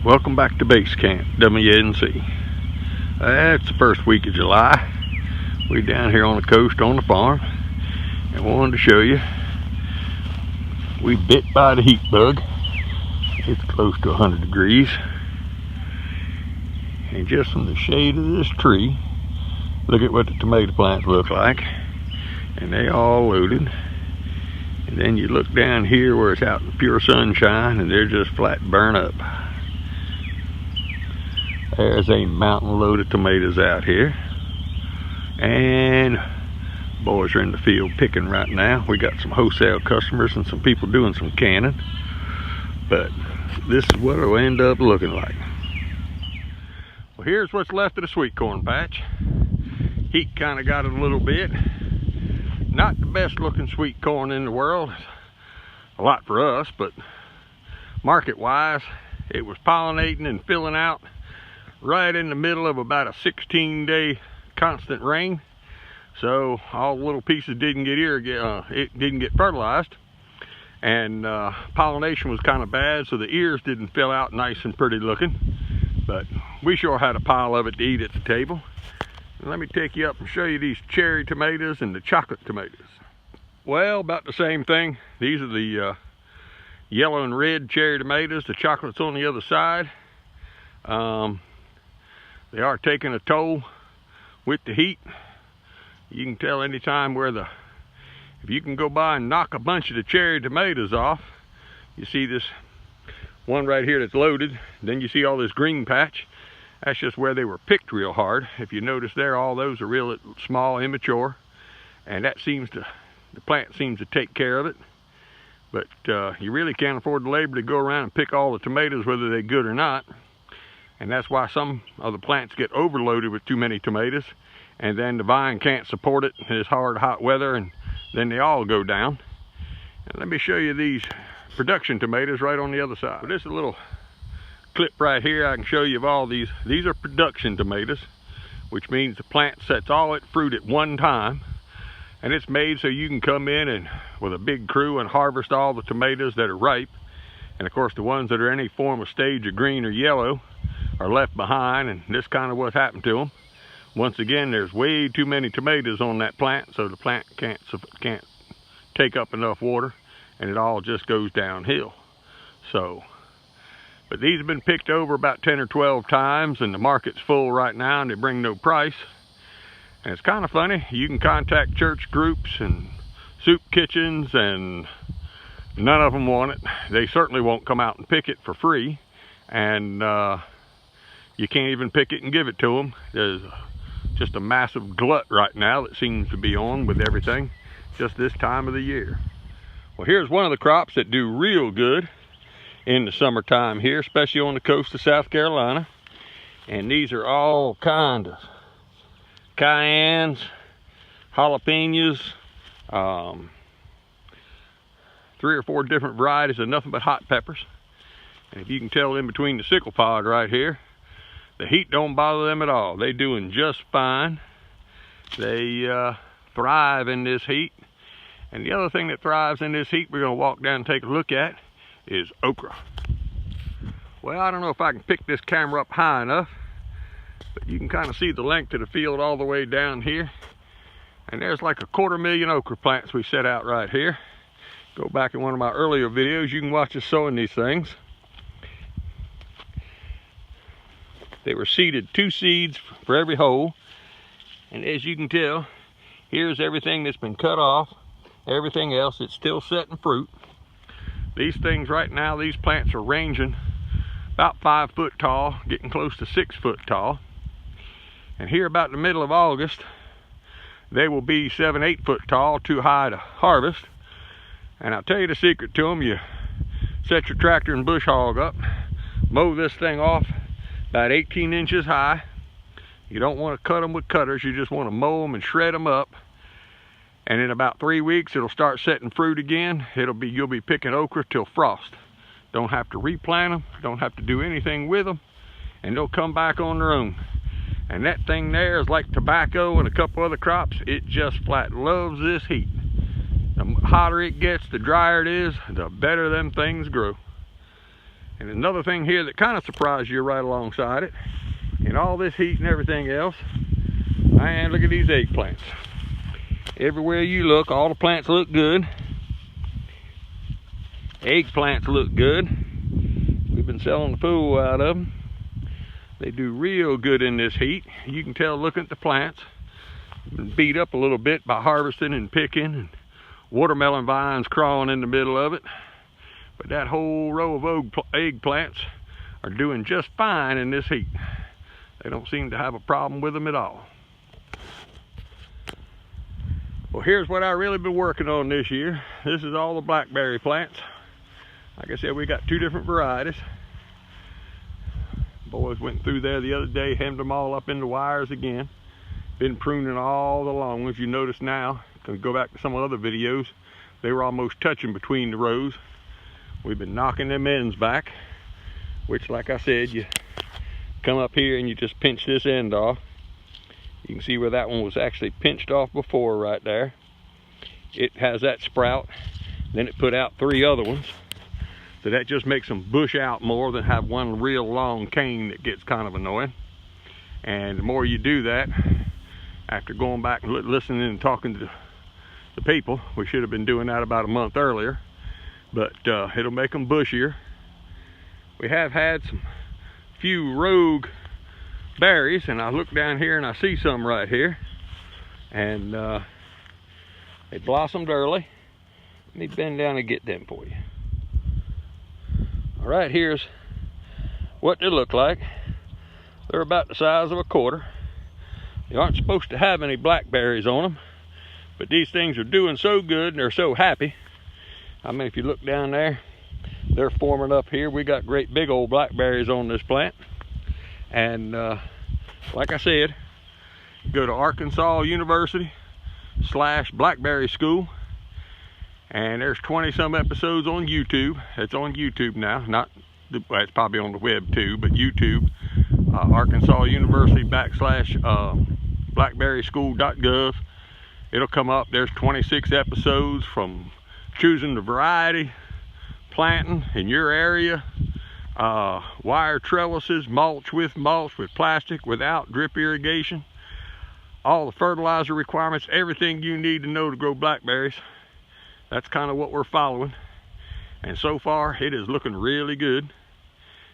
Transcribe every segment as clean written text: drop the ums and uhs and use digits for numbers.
Welcome back to Base Camp, WNC. It's the first week of July. We're down here on the coast on the farm, and wanted to show you we bit by the heat bug. It's close to 100 degrees, and just from the shade of this tree, look at what the tomato plants look like, and they all loaded. And then you look down here where it's out in pure sunshine, and they're just flat burn up. There's a mountain load of tomatoes out here, and boys are in the field picking right now. We got some wholesale customers and some people doing some canning, but this is what it'll end up looking like. Well, here's what's left of the sweet corn patch. Heat kind of got it a little bit. Not the best looking sweet corn in the world, a lot for us, but market wise it was pollinating and filling out right in the middle of about a 16-day constant rain. So all the little pieces didn't get it didn't get fertilized, and pollination was kind of bad, so the ears didn't fill out nice and pretty looking. But we sure had a pile of it to eat at the table. And let me take you up and show you these cherry tomatoes and the chocolate tomatoes. Well, about the same thing. These are the yellow and red cherry tomatoes. The chocolate's on the other side. They are taking a toll with the heat. You can tell anytime if you can go by and knock a bunch of the cherry tomatoes off, you see this one right here that's loaded, then you see all this green patch. That's just where they were picked real hard. If you notice there, all those are real small, immature, and the plant seems to take care of it. But you really can't afford the labor to go around and pick all the tomatoes, whether they're good or not. And that's why some of the plants get overloaded with too many tomatoes, and then the vine can't support it in this hard, hot weather, and then they all go down. And let me show you these production tomatoes right on the other side. This is a little clip right here. I can show you of all these. These are production tomatoes, which means the plant sets all its fruit at one time, and it's made so you can come in and with a big crew and harvest all the tomatoes that are ripe. And of course the ones that are any form of stage of green or yellow are left behind, and this kind of what happened to them. Once again, there's way too many tomatoes on that plant, so the plant can't take up enough water, and it all just goes downhill. So, but these have been picked over about 10 or 12 times, and the market's full right now, and they bring no price. And it's kind of funny, you can contact church groups and soup kitchens, and none of them want it. They certainly won't come out and pick it for free, and you can't even pick it and give it to them. There's just a massive glut right now that seems to be on with everything just this time of the year. Well, here's one of the crops that do real good in the summertime here, especially on the coast of South Carolina. And these are all kind of cayennes, jalapenos, 3 or 4 different varieties of nothing but hot peppers. And if you can tell in between the sickle pod right here, the heat don't bother them at all. They're doing just fine. They thrive in this heat. And the other thing that thrives in this heat we're going to walk down and take a look at is okra. Well, I don't know if I can pick this camera up high enough, but you can kind of see the length of the field all the way down here. And there's like 250,000 okra plants we set out right here. Go back in one of my earlier videos, you can watch us sowing these things. They were seeded 2 seeds for every hole, and as you can tell, here's everything that's been cut off. Everything else, it's still setting fruit. These things right now, these plants are ranging about 5 foot tall, getting close to 6 foot tall. And here about the middle of August, they will be 7, 8 foot tall, too high to harvest. And I'll tell you the secret to them: you set your tractor and bush hog up, mow this thing off about 18 inches high. You don't want to cut them with cutters, you just want to mow them and shred them up. And in about 3 weeks, it'll start setting fruit again. You'll be picking okra till frost. Don't have to replant them, don't have to do anything with them, and they'll come back on their own. And that thing there is like tobacco and a couple other crops. It just flat loves this heat. The hotter it gets, the drier it is, the better them things grow. And another thing here that kind of surprised you right alongside it, in all this heat and everything else, man, look at these eggplants. Everywhere you look, all the plants look good. Eggplants look good. We've been selling the fool out of them. They do real good in this heat. You can tell looking at the plants. Been beat up a little bit by harvesting and picking, and watermelon vines crawling in the middle of it. But that whole row of eggplants are doing just fine in this heat. They don't seem to have a problem with them at all. Well, here's what I really been working on this year. This is all the blackberry plants. Like I said, we got 2 different varieties. Boys went through there the other day, hemmed them all up into wires again. Been pruning all the long ones. You notice now, can go back to some other videos, they were almost touching between the rows. We've been knocking them ends back, which, like I said, you come up here and you just pinch this end off. You can see where that one was actually pinched off before right there. It has that sprout, then it put out 3 other ones. So that just makes them bush out more than have one real long cane that gets kind of annoying. And the more you do that, after going back and listening and talking to the people, we should have been doing that about a month earlier, but it'll make them bushier. We have had some few rogue berries, and I look down here and I see some right here, and they blossomed early. Let me bend down and get them for you. All right, here's what they look like. They're about the size of a quarter. They aren't supposed to have any blackberries on them, but these things are doing so good and they're so happy. I mean, if you look down there, they're forming up here. We got great big old blackberries on this plant. And like I said, go to Arkansas University / Blackberry School, and there's 20-some episodes on YouTube. It's on YouTube now, not, well, it's probably on the web too, but YouTube, Arkansas University / blackberryschool.gov. It'll come up. There's 26 episodes from choosing the variety, planting in your area, wire trellises, mulch with plastic, without, drip irrigation, all the fertilizer requirements, everything you need to know to grow blackberries. That's kind of what we're following, and so far it is looking really good.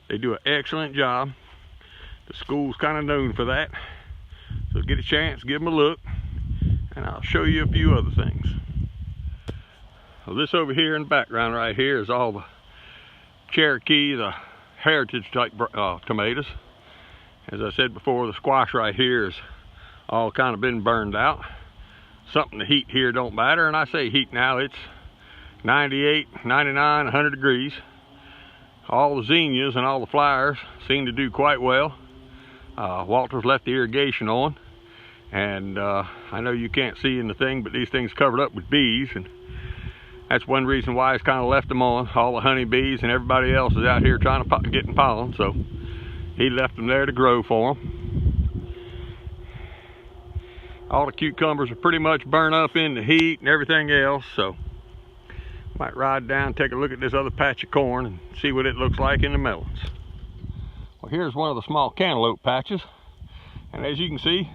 They do an excellent job. The school's kind of known for that, so get a chance, give them a look, and I'll show you a few other things. So this over here in the background right here is all the Cherokee, the heritage type tomatoes. As I said before, the squash right here is all kind of been burned out. Something the heat here don't matter, and I say heat now, it's 98, 99, 100 degrees. All the zinnias and all the flowers seem to do quite well. Walter's left the irrigation on, and I know you can't see in the thing, but these things covered up with bees, and that's one reason why he's kind of left them on. All the honeybees and everybody else is out here trying to get pollen, so he left them there to grow for them. All the cucumbers are pretty much burnt up in the heat and everything else, so might ride down, take a look at this other patch of corn and see what it looks like in the melons. Well, here's one of the small cantaloupe patches, and as you can see,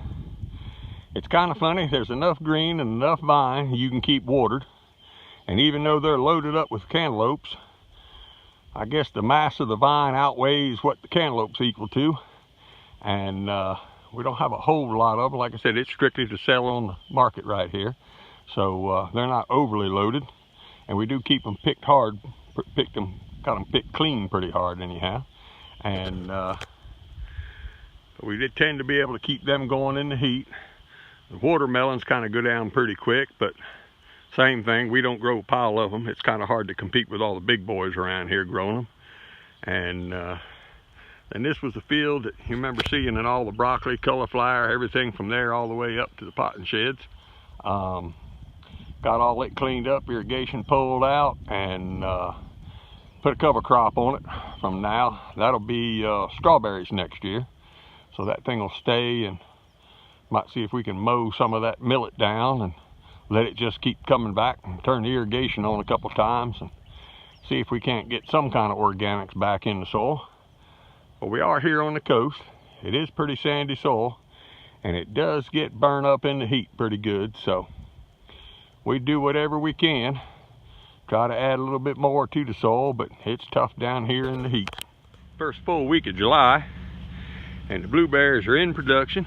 it's kind of funny. There's enough green and enough vine you can keep watered, and even though they're loaded up with cantaloupes, I guess the mass of the vine outweighs what the cantaloupe's equal to, and we don't have a whole lot of them. Like I said, it's strictly to sell on the market right here, so they're not overly loaded, and we do keep them picked hard, got them picked clean pretty hard anyhow, and we did tend to be able to keep them going in the heat. The watermelons kind of go down pretty quick, but same thing, we don't grow a pile of them. It's kind of hard to compete with all the big boys around here growing them. And this was the field that you remember seeing in all the broccoli, cauliflower, everything from there all the way up to the potting sheds. Got all it cleaned up, irrigation pulled out, and put a cover crop on it from now. That'll be strawberries next year. So that thing will stay, and might see if we can mow some of that millet down and let it just keep coming back and turn the irrigation on a couple times and see if we can't get some kind of organics back in the soil. But we are here on the coast. It is pretty sandy soil, and it does get burned up in the heat pretty good, so we do whatever we can, try to add a little bit more to the soil, but it's tough down here in the heat. First full week of July, and the blueberries are in production.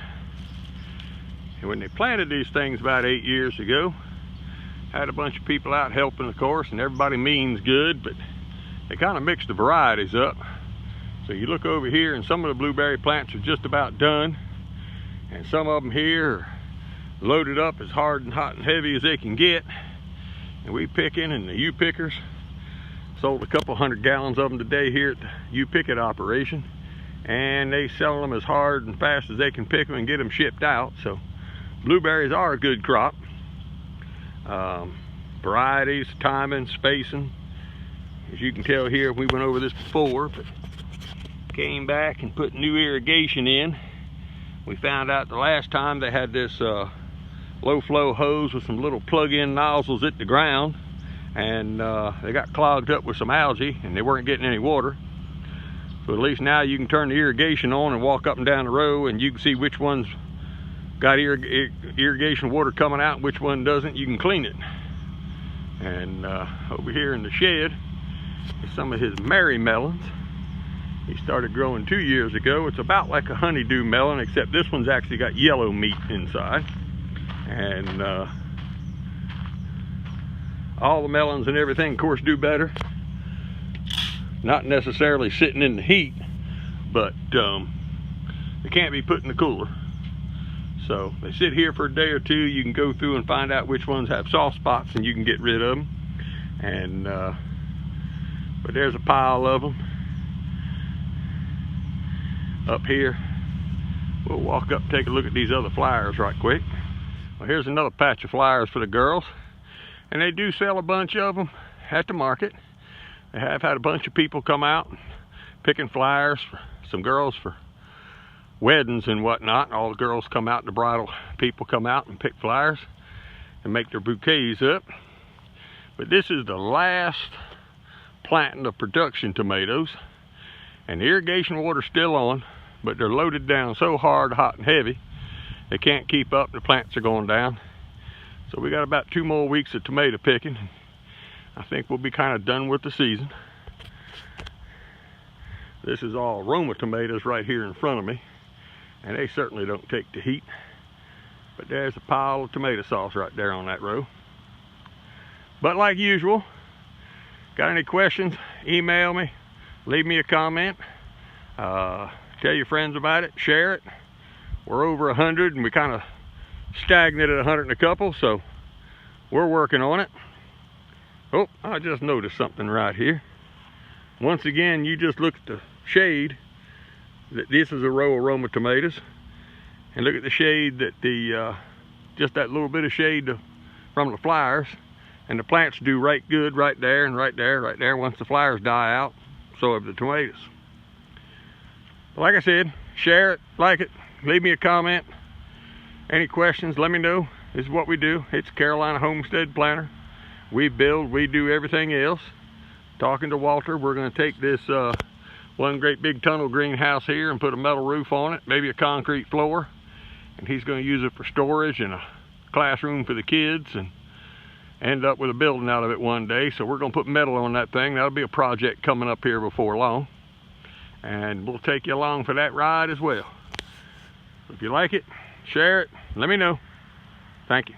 And when they planted these things about 8 years ago, had a bunch of people out helping, of course, and everybody means good, but they kind of mixed the varieties up. So you look over here, and some of the blueberry plants are just about done, and some of them here are loaded up as hard and hot and heavy as they can get. And we picking, and the U-pickers sold a couple 100 gallons of them today here at the U-picket operation, and they sell them as hard and fast as they can pick them and get them shipped out. So blueberries are a good crop. Varieties, timing, spacing, as you can tell here, we went over this before, but came back and put new irrigation in. We found out the last time they had this low flow hose with some little plug-in nozzles at the ground, and they got clogged up with some algae and they weren't getting any water. So at least now you can turn the irrigation on and walk up and down the row, and you can see which one's got irrigation water coming out and which one doesn't. You can clean it. And over here in the shed is some of his Mary melons. He started growing 2 years ago. It's about like a honeydew melon, except this one's actually got yellow meat inside. And all the melons and everything, of course, do better. Not necessarily sitting in the heat, but they can't be put in the cooler. So they sit here for a day or two. You can go through and find out which ones have soft spots, and you can get rid of them. And but there's a pile of them up here. We'll walk up and take a look at these other flyers right quick. Well, here's another patch of flyers for the girls, and they do sell a bunch of them at the market. They have had a bunch of people come out picking flyers for some girls for weddings and whatnot. All the girls come out, and the bridal people come out and pick flyers and make their bouquets up. But this is the last planting of production tomatoes, and the irrigation water's still on, but they're loaded down so hard, hot and heavy, they can't keep up. The plants are going down. So we got about 2 more weeks of tomato picking. I think we'll be kind of done with the season. This is all Roma tomatoes right here in front of me, and they certainly don't take the heat. But there's a pile of tomato sauce right there on that row. But like usual, got any questions, email me, leave me a comment, tell your friends about it, share it. We're over 100, and we kind of stagnant at 100 and a couple, so we're working on it. Oh, I just noticed something right here. Once again, you just look at the shade. This is a row of Roma tomatoes, and look at the shade that just that little bit of shade from the flyers, and the plants do right good right there and right there, right there. Once the flyers die out, so have the tomatoes. But like I said, share it, like it, leave me a comment. Any questions, let me know. This is what we do. It's Carolina Homestead Planter. We build, we do everything else. Talking to Walter, we're going to take this one great big tunnel greenhouse here and put a metal roof on it, maybe a concrete floor, and he's going to use it for storage and a classroom for the kids, and end up with a building out of it one day. So we're going to put metal on that thing. That'll be a project coming up here before long, and we'll take you along for that ride as well. If you like it, share it, let me know. Thank you.